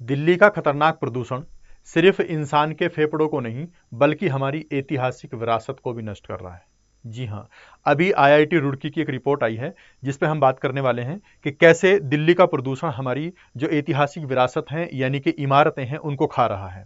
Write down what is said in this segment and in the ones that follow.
दिल्ली का खतरनाक प्रदूषण सिर्फ इंसान के फेफड़ों को नहीं बल्कि हमारी ऐतिहासिक विरासत को भी नष्ट कर रहा है। जी हाँ, अभी आईआईटी रुड़की की एक रिपोर्ट आई है जिस पे हम बात करने वाले हैं कि कैसे दिल्ली का प्रदूषण हमारी जो ऐतिहासिक विरासत है यानी कि इमारतें हैं उनको खा रहा है।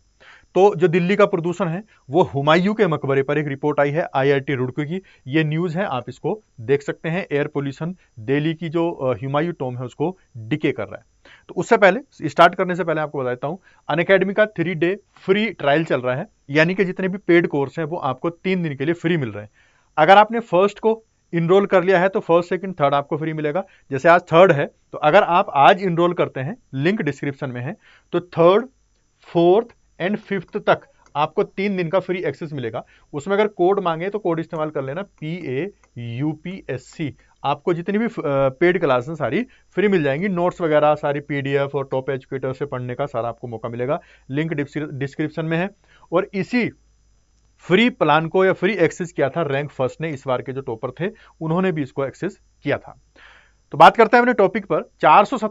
तो जो दिल्ली का प्रदूषण है वो हुमायूं के मकबरे पर एक रिपोर्ट आई है आईआईटी रुड़की की। ये न्यूज़ है, आप इसको देख सकते हैं। एयर पोल्यूशन दिल्ली की जो हुमायूं टॉम है उसको डिके कर रहा है। तो उससे पहले स्टार्ट करने से पहले आपको बताता हूं, अनअकैडमी का 3 डे फ्री ट्रायल चल रहा है, यानी कि जितने भी पेड कोर्स हैं वो आपको 3 दिन के लिए फ्री मिल रहे हैं। अगर आपने फर्स्ट को इनरोल कर लिया है तो फर्स्ट सेकंड थर्ड आपको फ्री मिलेगा। जैसे आज थर्ड है तो अगर आप आज इनरोल करते हैं, लिंक डिस्क्रिप्शन में है, तो थर्ड, फोर्थ एंड फिफ्थ तक आपको 3 दिन का फ्री एक्सेस मिलेगा। उसमें अगर कोड मांगे तो कोड इस्तेमाल कर लेना PAUPSC। आपको जितनी भी पेड क्लासेस सारी फ्री मिल जाएंगी, नोट्स वगैरह सारी PDF और टॉप एजुकेटर से पढ़ने का सारा आपको मौका मिलेगा। लिंक डिस्क्रिप्शन में है। और इसी फ्री प्लान को या फ्री एक्सेस किया था रैंक फर्स्ट ने, इस बार के जो टॉपर थे उन्होंने भी इसको एक्सेस किया था। तो बात करते हैं अपने टॉपिक पर। 470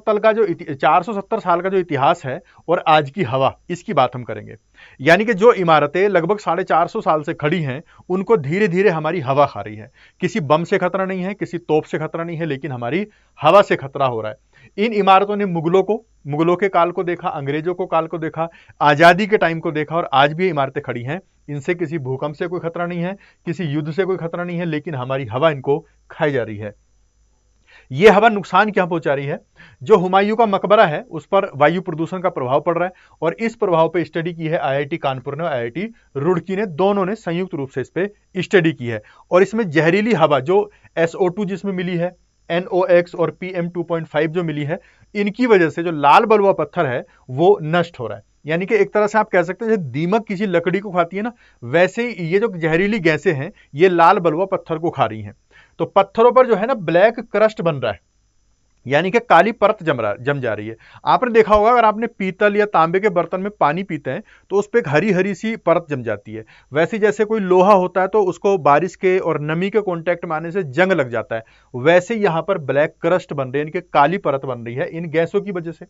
साल का जो इतिहास है और आज की हवा, इसकी बात हम करेंगे। यानी कि जो इमारतें लगभग 450 साल से खड़ी हैं उनको धीरे धीरे हमारी हवा खा रही है। किसी बम से खतरा नहीं है, किसी तोप से खतरा नहीं है, लेकिन हमारी हवा से खतरा हो रहा है। इन इमारतों ने मुगलों के काल को देखा, अंग्रेजों को काल को देखा, आजादी के टाइम को देखा, और आज भी इमारतें खड़ी हैं। इनसे किसी भूकंप से कोई खतरा नहीं है, किसी युद्ध से कोई खतरा नहीं है, लेकिन हमारी हवा इनको खाई जा रही है। यह हवा नुकसान क्या पहुंचा रही है? जो हुमायूं का मकबरा है उस पर वायु प्रदूषण का प्रभाव पड़ रहा है, और इस प्रभाव पे स्टडी की है आईआईटी कानपुर ने और आईआईटी रुड़की ने, दोनों ने संयुक्त रूप से इस पे स्टडी की है। और इसमें जहरीली हवा जो SO2 जिसमें मिली है, NOx और PM2.5 जो मिली है, इनकी वजह से जो लाल बलुआ पत्थर है वो नष्ट हो रहा है। यानी कि एक तरह से आप कह सकते हैं जैसे दीमक किसी लकड़ी को खाती है ना, वैसे ही ये जो जहरीली गैसें हैं ये लाल बलुआ पत्थर को खा रही हैं। तो पत्थरों पर जो है ना ब्लैक क्रस्ट बन रहा है, यानी कि काली परत जम जा रही है। आपने देखा होगा अगर आपने पीतल या तांबे के बर्तन में पानी पीते हैं तो उस पर एक हरी हरी सी परत जम जाती है। वैसे जैसे कोई लोहा होता है तो उसको बारिश के और नमी के कांटेक्ट में आने से जंग लग जाता है, वैसे यहां पर ब्लैक क्रस्ट बन रही है, इनके काली परत बन रही है इन गैसों की वजह से।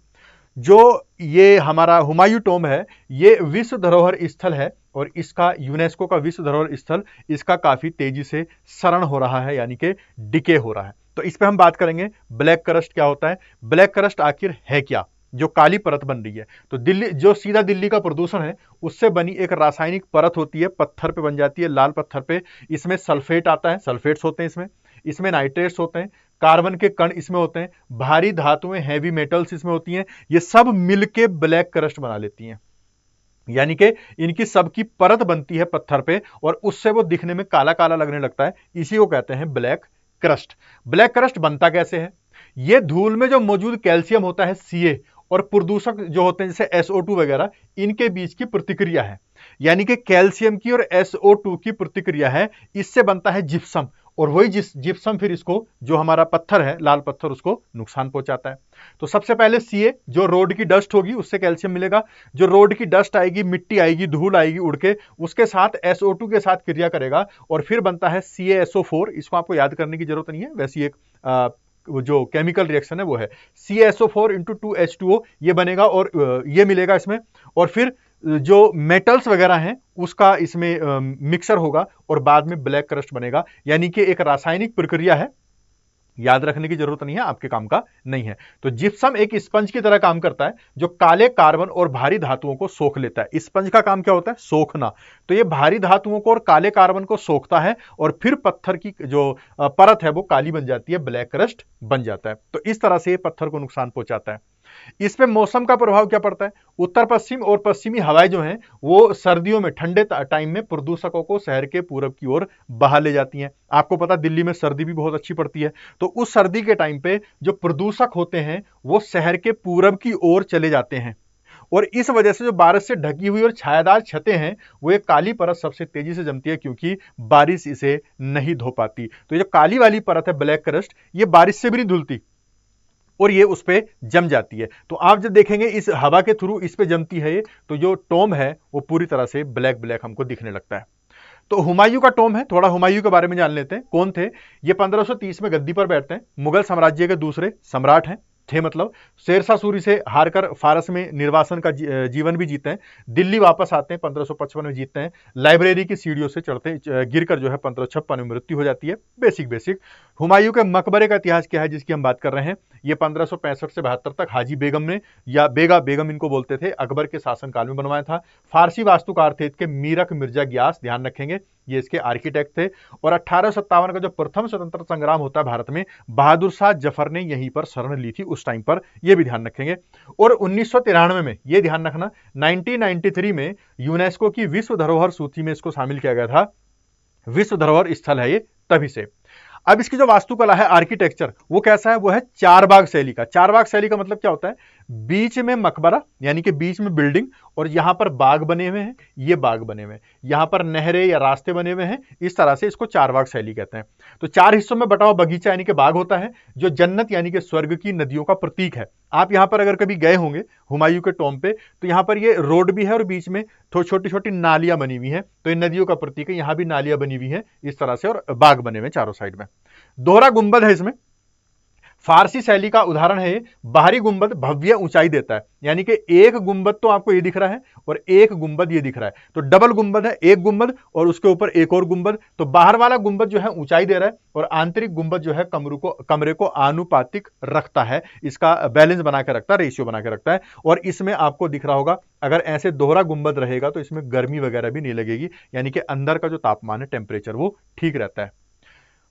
जो ये हमारा हुमायूं टॉम है ये विश्व धरोहर स्थल है, और इसका यूनेस्को का विश्व धरोहर स्थल इसका काफी तेजी से क्षरण हो रहा है, यानी कि डिके हो रहा है। तो इस पे हम बात करेंगे ब्लैक क्रस्ट क्या होता है, ब्लैक क्रस्ट आखिर है क्या, जो काली परत बन रही है। तो दिल्ली जो सीधा दिल्ली का प्रदूषण है उससे बनी एक रासायनिक परत होती है, पत्थर पे बन जाती है, लाल पत्थर पे। इसमें सल्फेट आता है, सल्फेट्स होते हैं इसमें नाइट्रेट्स होते हैं, कार्बन के कण इसमें होते हैं, भारी धातुएं हैवी मेटल्स इसमें होती हैं। ये सब मिलके ब्लैक क्रस्ट बना लेती हैं, यानी कि इनकी सबकी परत बनती है पत्थर पे और उससे वो दिखने में काला काला लगने लगता है। इसी को कहते हैं ब्लैक क्रस्ट। ब्लैक क्रस्ट बनता कैसे है? ये धूल में जो मौजूद कैल्शियम होता है Ca और प्रदूषक जो होते हैं जैसे SO2 वगैरह, इनके बीच की प्रतिक्रिया है, यानी कि कैल्शियम की और SO2 की प्रतिक्रिया है, इससे बनता है जिप्सम। और वही जिप्सम फिर इसको जो हमारा पत्थर है लाल पत्थर उसको नुकसान पहुंचाता है। तो सबसे पहले Ca जो रोड की डस्ट होगी उससे कैल्शियम मिलेगा। जो रोड की डस्ट आएगी, मिट्टी आएगी, धूल आएगी उड़ के, उसके साथ SO2 के साथ क्रिया करेगा और फिर बनता है CaSO4। इसको आपको याद करने की जरूरत नहीं है, वैसी एक जो केमिकल रिएक्शन है वो है CaSO4 इंटू 2H2O, ये बनेगा और ये मिलेगा इसमें। और फिर जो मेटल्स वगैरह हैं उसका इसमें मिक्सर होगा और बाद में ब्लैक क्रस्ट बनेगा। यानी कि एक रासायनिक प्रक्रिया है, याद रखने की जरूरत नहीं है, आपके काम का नहीं है। तो जिप्सम एक स्पंज की तरह काम करता है जो काले कार्बन और भारी धातुओं को सोख लेता है। स्पंज का काम क्या होता है? सोखना। तो ये भारी धातुओं को और काले कार्बन को सोखता है और फिर पत्थर की जो परत है वो काली बन जाती है, ब्लैक क्रस्ट बन जाता है। तो इस तरह से ये पत्थर को नुकसान पहुंचाता है। इस पे मौसम का प्रभाव क्या पड़ता है? उत्तर पश्चिम और पश्चिमी हवाएं जो हैं वो सर्दियों में ठंडे टाइम में प्रदूषकों को शहर के पूरब की ओर बहा ले जाती हैं। आपको पता दिल्ली में सर्दी भी बहुत अच्छी पड़ती है, तो उस सर्दी के टाइम पे जो प्रदूषक होते हैं वो शहर के पूरब की ओर चले जाते हैं, और इस वजह से जो बारिश से ढकी हुई और छायादार छतें हैं वो एक काली परत सबसे तेजी से जमती है, क्योंकि बारिश इसे नहीं धो पाती। तो ये जो काली वाली परत है ब्लैक क्रस्ट, ये बारिश से भी नहीं धुलती और ये उस पे जम जाती है। तो आप जब देखेंगे इस हवा के थ्रू इस पे जमती है ये, तो जो टॉम है वो पूरी तरह से ब्लैक ब्लैक हमको दिखने लगता है। तो हुमायूं का टॉम है, थोड़ा हुमायूं के बारे में जान लेते हैं। कौन थे ये? 1530 में गद्दी पर बैठते हैं, मुगल साम्राज्य के दूसरे सम्राट हैं। थे, मतलब शेरशाह सूरी से हारकर फारस में निर्वासन का जीवन भी जीते हैं, दिल्ली वापस आते हैं 1555 में, जीतते हैं, लाइब्रेरी की सीढ़ियों से चढ़ते गिरकर जो है 1556 में मृत्यु हो जाती है। बेसिक बेसिक हुमायूं के मकबरे का इतिहास क्या है जिसकी हम बात कर रहे हैं, ये 1565 से 72 तक हाजी बेगम ने, या बेगा बेगम इनको बोलते थे, अकबर के शासनकाल में बनवाया था। फारसी वास्तुकार थे इसके मीरक मिर्जा गियास, ध्यान रखेंगे ये इसके आर्किटेक्ट थे। और 1857 का जो प्रथम स्वतंत्रता संग्राम होता है भारत में, बहादुर शाह जफर ने यहीं पर शरण ली थी उस टाइम पर, यह भी ध्यान रखेंगे। और 1993 में, यह ध्यान रखना, 1993 में यूनेस्को की विश्व धरोहर सूची में इसको शामिल किया गया था, विश्व धरोहर स्थल है ये तभी से। अब इसकी जो वास्तुकला है, आर्किटेक्चर, वो कैसा है, वो है चार बाग शैली का। चार बाग शैली का मतलब क्या होता है, बीच में मकबरा यानी कि बीच में बिल्डिंग, और यहां पर बाग बने हुए हैं, ये बाग बने हुए हैं, यहां पर नहरें या रास्ते बने हुए हैं, इस तरह से इसको चार बाग शैली कहते हैं। तो चार हिस्सों में बटा हुआ बगीचा यानी कि बाग होता है, जो जन्नत यानी कि स्वर्ग की नदियों का प्रतीक है। आप यहां पर अगर कभी गए होंगे हुमायूं के टॉम पे, तो यहां पर ये रोड भी है और बीच में छोटी छोटी नालियां बनी हुई हैं, तो इन नदियों का प्रतीक है, यहां भी नालियां बनी हुई हैं इस तरह से, और बाग बने हुए चारों साइड में। दोहरा गुंबद है इसमें, फारसी शैली का उदाहरण है। बाहरी गुंबद भव्य ऊंचाई देता है, यानी कि एक गुंबद तो आपको ये दिख रहा है और एक गुंबद ये दिख रहा है, तो डबल गुंबद है, एक गुंबद और उसके ऊपर एक और गुंबद। तो बाहर वाला गुंबद जो है ऊंचाई दे रहा है और आंतरिक गुंबद जो है कमरे को आनुपातिक रखता है, इसका बैलेंस बना के रखता है, रेशियो बना के रखता है। और इसमें आपको दिख रहा होगा, अगर ऐसे दोहरा गुंबद रहेगा तो इसमें गर्मी वगैरह भी नहीं लगेगी, यानी कि अंदर का जो तापमान है, टेम्परेचर, वो ठीक रहता है।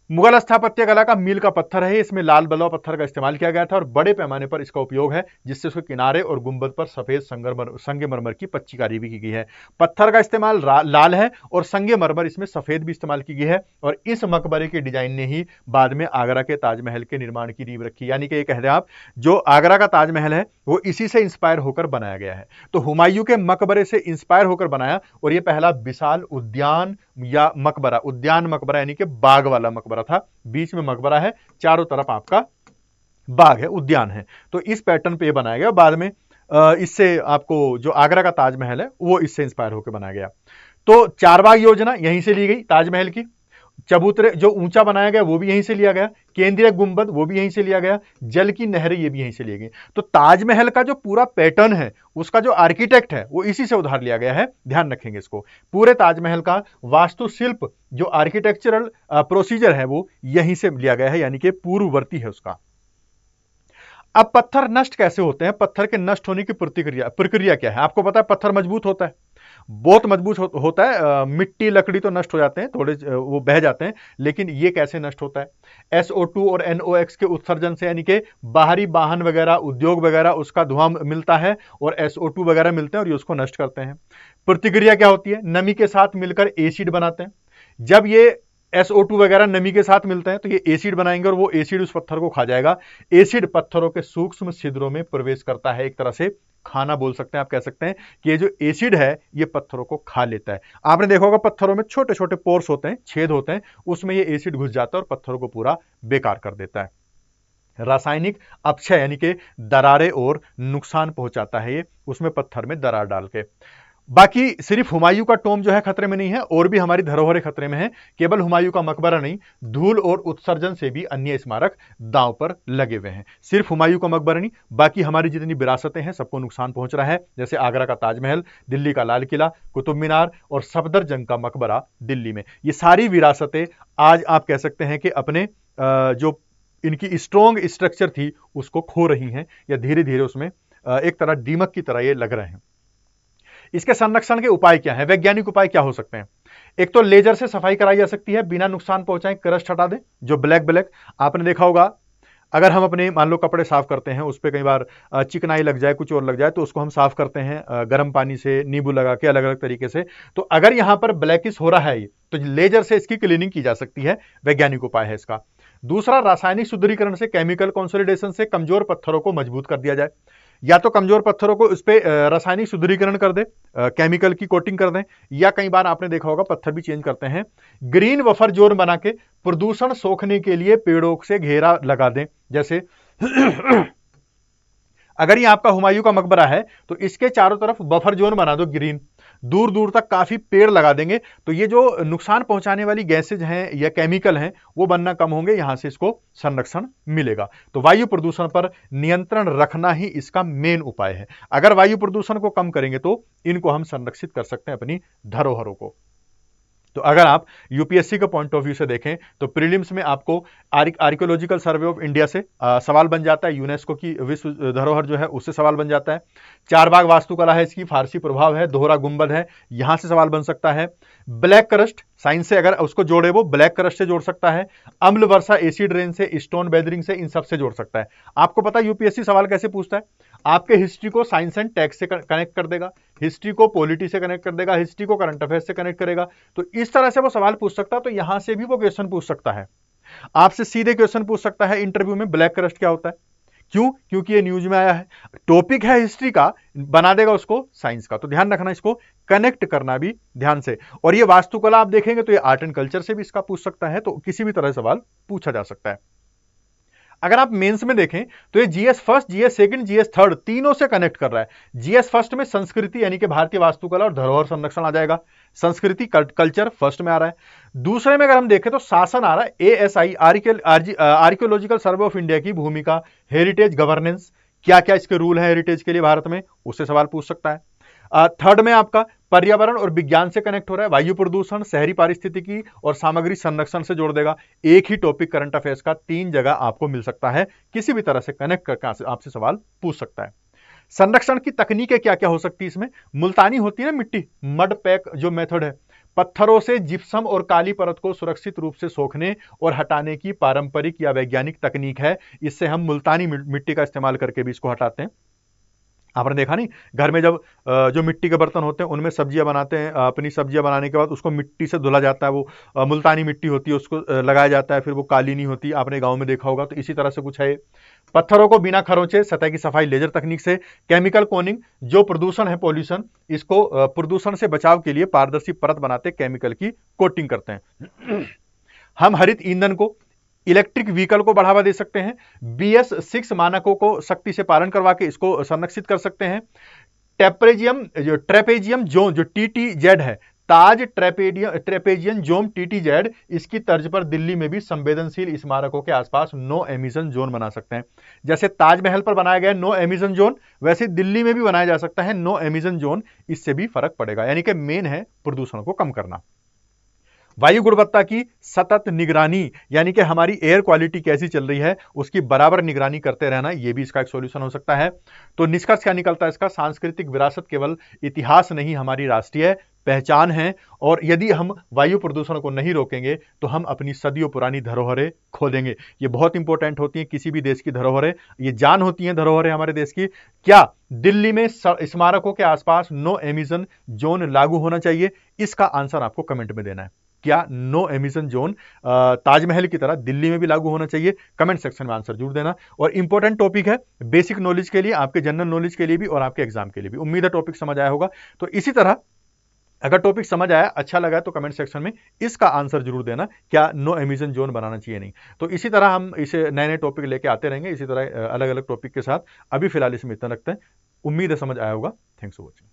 मुगल स्थापत्य कला का मील का पत्थर है, इसमें लाल बलुआ पत्थर का इस्तेमाल किया गया था और बड़े पैमाने पर इसका उपयोग है, जिससे उसके किनारे और गुंबद पर सफेद संगमरमर की पच्चीकारी भी की गई है। पत्थर का इस्तेमाल लाल है और संगमरमर इसमें सफेद भी इस्तेमाल की गई है। और इस मकबरे के डिजाइन ने ही बाद में आगरा के ताजमहल के निर्माण की नींव रखी, यानी कि ये कह दें आप, जो आगरा का ताजमहल है वो इसी से इंस्पायर होकर बनाया गया है। तो हुमायूं के मकबरे से इंस्पायर होकर बनाया, और ये पहला विशाल उद्यान या मकबरा, उद्यान मकबरा यानी कि बाग वाला मकबरा था। बीच में मकबरा है, चारों तरफ आपका बाग है, उद्यान है। तो इस पैटर्न पे बनाया गया। बाद में इससे आपको जो आगरा का ताजमहल है वो इससे इंस्पायर होकर बनाया गया। तो चार बाग योजना यहीं से ली गई ताजमहल की। चबूतरे जो ऊंचा बनाया गया वो भी यहीं से लिया गया, केंद्रीय गुंबद वो भी यहीं से लिया गया, जल की नहरें ये भी यहीं से लिए गई। तो ताजमहल का जो पूरा पैटर्न है, उसका जो आर्किटेक्ट है वो इसी से उधार लिया गया है, ध्यान रखेंगे इसको। पूरे ताजमहल का वास्तुशिल्प जो आर्किटेक्चरल प्रोसीजर है वो यहीं से लिया गया है, यानी कि पूर्ववर्ती है उसका। अब पत्थर नष्ट कैसे होते हैं, पत्थर के नष्ट होने की प्रक्रिया क्या है। आपको पता है पत्थर मजबूत होता है, बहुत मजबूत होता है, मिट्टी लकड़ी तो नष्ट हो जाते हैं, थोड़े वो बह जाते हैं, लेकिन ये कैसे नष्ट होता है। SO2 और NOx के उत्सर्जन से, यानी कि बाहरी वाहन वगैरह, उद्योग वगैरह, उसका धुआं मिलता है और SO2 वगैरह मिलते हैं और ये उसको नष्ट करते हैं। प्रतिक्रिया क्या होती है, नमी के साथ मिलकर एसिड बनाते हैं। जब ये SO2 वगैरह नमी के साथ मिलते हैं तो ये एसिड बनाएंगे और वो एसिड उस पत्थर को खा जाएगा। एसिड पत्थरों के सूक्ष्म छिद्रों में प्रवेश करता है, एक तरह से खाना बोल सकते हैं, आप कह सकते हैं कि ये जो एसिड है ये पत्थरों को खा लेता है। आपने देखा होगा पत्थरों में छोटे छोटे पोर्स होते हैं, छेद होते हैं, उसमें ये एसिड घुस जाता है और पत्थरों को पूरा बेकार कर देता है। रासायनिक अपक्षय यानी कि दरारें और नुकसान पहुंचाता है ये, उसमें पत्थर में दरार डाल के। बाकी सिर्फ हुमायूं का टॉम जो है खतरे में नहीं है, और भी हमारी धरोहरें खतरे में है। केवल हुमायूं का मकबरा नहीं, धूल और उत्सर्जन से भी अन्य स्मारक दांव पर लगे हुए हैं। सिर्फ हुमायूं का मकबरा नहीं, बाकी हमारी जितनी विरासतें हैं सबको नुकसान पहुंच रहा है, जैसे आगरा का ताजमहल, दिल्ली का लाल किला, कुतुब मीनार और सफदरजंग का मकबरा दिल्ली में। ये सारी विरासतें आज आप कह सकते हैं कि अपने जो इनकी स्ट्रॉन्ग स्ट्रक्चर थी उसको खो रही हैं, या धीरे धीरे उसमें एक तरह दीमक की तरह ये लग रहे हैं। इसके संरक्षण के उपाय क्या हैं, वैज्ञानिक उपाय क्या हो सकते हैं। एक तो लेजर से सफाई कराई जा सकती है, बिना नुकसान पहुंचाए क्रस्ट हटा दें, जो ब्लैक आपने देखा होगा, अगर हम अपने मान लो कपड़े साफ करते हैं, उस पर कई बार चिकनाई लग जाए, कुछ और लग जाए, तो उसको हम साफ करते हैं गर्म पानी से, नींबू लगा के, अलग अलग तरीके से। तो अगर यहां पर ब्लैकिश हो रहा है तो लेजर से इसकी क्लीनिंग की जा सकती है, वैज्ञानिक उपाय है इसका। दूसरा, रासायनिक शुद्धिकरण से, केमिकल कंसोलिडेशन से कमजोर पत्थरों को मजबूत कर दिया जाए। या तो कमजोर पत्थरों को उस पर रासायनिक शुद्धिकरण कर दे, केमिकल की कोटिंग कर दें, या कई बार आपने देखा होगा पत्थर भी चेंज करते हैं। ग्रीन बफर जोन बना के प्रदूषण सोखने के लिए पेड़ों से घेरा लगा दें। जैसे अगर ये आपका हुमायूं का मकबरा है तो इसके चारों तरफ बफर जोन बना दो ग्रीन, दूर दूर तक काफी पेड़ लगा देंगे तो ये जो नुकसान पहुंचाने वाली गैसेज हैं या केमिकल हैं वो बनना कम होंगे, यहां से इसको संरक्षण मिलेगा। तो वायु प्रदूषण पर नियंत्रण रखना ही इसका मेन उपाय है। अगर वायु प्रदूषण को कम करेंगे तो इनको हम संरक्षित कर सकते हैं, अपनी धरोहरों को। तो अगर आप यूपीएससी के पॉइंट ऑफ व्यू से देखें तो प्रीलिम्स में आपको आर्कियोलॉजिकल सर्वे ऑफ इंडिया से सवाल बन जाता है, यूनेस्को की विश्व धरोहर जो है उससे सवाल बन जाता है। चारबाग वास्तुकला है, इसकी फारसी प्रभाव है, दोहरा गुंबद है, यहां से सवाल बन सकता है। ब्लैक क्रस्ट साइंस से अगर उसको जोड़े वो ब्लैक क्रस्ट से जोड़ सकता है। अम्ल वर्षा एसिड रेन से, स्टोन बेदरिंग से, इन सब से जोड़ सकता है। आपको पता है यूपीएससी सवाल कैसे पूछता है? आपके हिस्ट्री को साइंस एंड टेक्स से कनेक्ट कर देगा, हिस्ट्री को पॉलिटी से कनेक्ट कर देगा, हिस्ट्री को करंट अफेयर्स से कनेक्ट करेगा। तो इस तरह से वो सवाल पूछ सकता है। तो यहां से भी वो क्वेश्चन पूछ सकता है, आपसे सीधे क्वेश्चन पूछ सकता है इंटरव्यू में, ब्लैक क्रस्ट क्या होता है। क्यों? क्योंकि ये न्यूज में आया है, टॉपिक है हिस्ट्री का, बना देगा उसको साइंस का। तो ध्यान रखना, इसको कनेक्ट करना भी ध्यान से। और ये वास्तुकला आप देखेंगे तो ये आर्ट एंड कल्चर से भी इसका पूछ सकता है। तो किसी भी तरह सवाल पूछा जा सकता है। अगर आप मेंस में देखें तो ये GS first, GS second, GS third तीनों से कनेक्ट कर रहा है। जीएस फर्स्ट में संस्कृति यानी कि भारतीय वास्तुकला और धरोहर संरक्षण आ जाएगा, संस्कृति कल्चर फर्स्ट में आ रहा है। दूसरे में अगर हम देखें तो शासन आ रहा है, ASI archaeological survey of India की भूमिका, हेरिटेज गवर्नेंस, क्या क्या इसके रूल है हेरिटेज के लिए भारत में, उससे सवाल पूछ सकता है। थर्ड में आपका पर्यावरण और विज्ञान से कनेक्ट हो रहा है, वायु प्रदूषण, शहरी पारिस्थितिकी और सामग्री संरक्षण से जोड़ देगा। एक ही टॉपिक करंट अफेयर्स का 3 जगह आपको मिल सकता है, किसी भी तरह से कनेक्ट करके आपसे सवाल पूछ सकता है। संरक्षण की तकनीकें क्या क्या हो सकती है इसमें? मुल्तानी होती है ना मिट्टी, मड पैक जो मेथड है, पत्थरों से जिप्सम और काली परत को सुरक्षित रूप से सोखने और हटाने की पारंपरिक या वैज्ञानिक तकनीक है। इससे हम मुल्तानी मिट्टी का इस्तेमाल करके भी इसको हटाते हैं। आपने देखा नहीं, घर में जब जो मिट्टी के बर्तन होते हैं उनमें सब्जियां बनाते हैं, अपनी सब्जियां बनाने के बाद उसको मिट्टी से धुला जाता है, वो मुल्तानी मिट्टी होती है, उसको लगाया जाता है, फिर वो काली नहीं होती। आपने गांव में देखा होगा। तो इसी तरह से कुछ है। पत्थरों को बिना खरोंचे सतह की सफाई लेजर तकनीक से। केमिकल कोनिंग, जो प्रदूषण है पॉल्यूशन, इसको प्रदूषण से बचाव के लिए पारदर्शी परत बनाते केमिकल की कोटिंग करते हैं। हम हरित ईंधन को, इलेक्ट्रिक व्हीकल को बढ़ावा दे सकते हैं। BS6 मानकों को सख्ती से पालन करवा के इसको संरक्षित कर सकते हैं। ट्रेपेजियम जोन जो TTZ है, ताज ट्रेपेजियन जोन TTZ, इसकी तर्ज पर दिल्ली में भी संवेदनशील स्मारकों के आसपास नो एमिशन जोन बना सकते हैं। जैसे ताजमहल पर बनाया गया नो एमिशन जोन, वैसे दिल्ली में भी बनाया जा सकता है नो एमिशन जोन। इससे भी फर्क पड़ेगा। यानी कि मेन है प्रदूषण को कम करना। वायु गुणवत्ता की सतत निगरानी, यानी कि हमारी एयर क्वालिटी कैसी चल रही है उसकी बराबर निगरानी करते रहना, यह भी इसका एक सॉल्यूशन हो सकता है। तो निष्कर्ष क्या निकलता है इसका? सांस्कृतिक विरासत केवल इतिहास नहीं, हमारी राष्ट्रीय पहचान है। और यदि हम वायु प्रदूषण को नहीं रोकेंगे तो हम अपनी सदियों पुरानी धरोहरें खो देंगे। ये बहुत इंपॉर्टेंट होती हैं किसी भी देश की धरोहरें, ये जान होती हैं धरोहरें हमारे देश की। क्या दिल्ली में स्मारकों के आसपास नो एमिशन जोन लागू होना चाहिए? इसका आंसर आपको कमेंट में देना है। क्या नो एमिशन जोन ताजमहल की तरह दिल्ली में भी लागू होना चाहिए? कमेंट सेक्शन में आंसर जरूर देना। और इंपॉर्टेंट टॉपिक है, बेसिक नॉलेज के लिए, आपके जनरल नॉलेज के लिए भी और आपके एग्जाम के लिए भी। उम्मीद है टॉपिक समझ आया होगा। तो इसी तरह अगर टॉपिक समझ आया, अच्छा लगा, तो कमेंट सेक्शन में इसका आंसर जरूर देना, क्या नो एमिशन जोन बनाना चाहिए नहीं। तो इसी तरह हम इसे नए नए टॉपिक लेके आते रहेंगे, इसी तरह अलग अलग टॉपिक के साथ। अभी फिलहाल इसमें इतना रखते हैं। उम्मीद है समझ आया होगा। Thanks for watching.